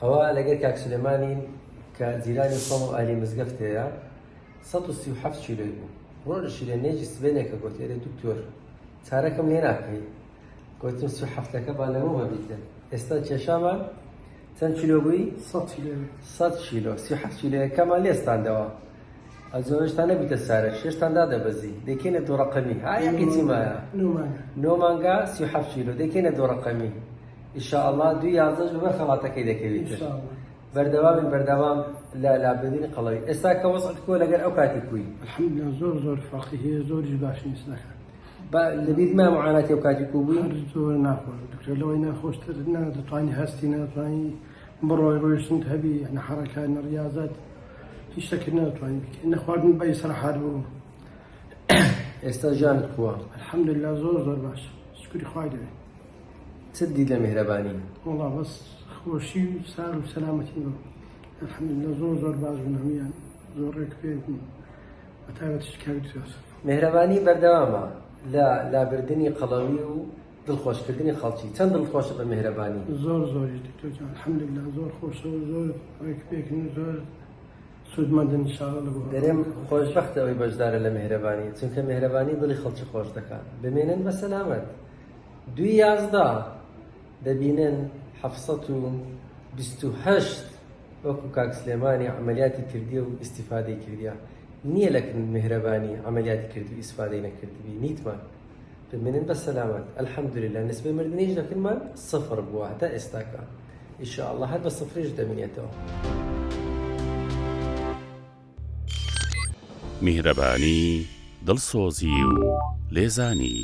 ئەوە لەگەر کاک سولێمانی کە جیرانی خۆم و ئالی مزگەفتەیە 137 کیلۆی بوو. ڕۆژی لە نێژی سبێنێکە گوت ئێرە دکتۆر چارەکەم لێ ناکەی. گوتم 37ەکە با لەمە بەبیتە. ئێستا کێشامان چەند کیلۆ بووی؟ 100 کیلۆ. 37 کیلۆیەکەمان لێستاندەوە. ئەزۆشتان نەبیتە سارە شێشتان دادەبەزی دەکەینە دوو ڕەقەمی. یەکی چیمایە؟ 9 مانگا 37 کیلۆ دەکەینە دوو ڕەقەمی. ئینشاءالله 2/11 بە خەڵاتەکەی دەکەویتر. بەردەوام لە لابردنی قەڵەوی. ئێستا کە وەسعت کۆ لەگەر ئەو کاتی کوی. الحەمدولله زۆر فەرقی هەیە، زۆریش باشی نیستەکە. لەبیت ما معاناتی ئەو کاتی کوو بووی؟ زۆر ناخۆش دکتۆر لەوەی ناخۆشتر نەدەتوانی هەستی نەدەتوانی بڕۆی ڕۆیشتنت هەبی حەرەکات ریاضات هیچ شتێک نەدەتوانی بکەی. نەخواردن بە ئیسراحات بوو. ئێستا ژیانت کووە؟ الحەمدولله زۆر باش شکری خوای دەوێت. چت دیت لە میهرەبانی؟ وەڵا بەس خۆشی و سار و سەلامەتی بوو. الحەمدولله زۆر باش بوون هەموویان زۆر ڕێک پێ بوون بەتایبەت شکاوی دکتۆر. میهرەبانی بەردەوامە لە لابردنی قەڵەوی و دڵخۆشکردنی خەڵکی. چەند دڵخۆشە بە میهرەبانی؟ زۆریش دکتۆر جان الحەمدولله زۆر خۆشە و زۆر ڕێک پێکن زۆر سوودمەندن ئینشاءالله لە بۆ. دەرێم خۆشبەختە ئەوەی بەشدارە لە میهرەبانی، چونکە میهرەبانی دڵی خەڵکی خۆش دەکات. بمێنن بە سەلامەت. 2/11 دەبینن 728 وەکو کاک سلێمانی عملیاتی کردی و ئیسیفادەی کردیە. نییە لە میهرەبانی عملیاتی کردی و ئیسیفادەی نەکردبی نیتمان. بمێنن بە سەلامەت. الحەمدولله نسبەی مردنیش دەکەنمان 0 بووە هەتا ئێستاکە. ئینشاءالله هەر بە 0ش دەمێنێتەوە. میهرەبانی دڵسۆزی و لێزانی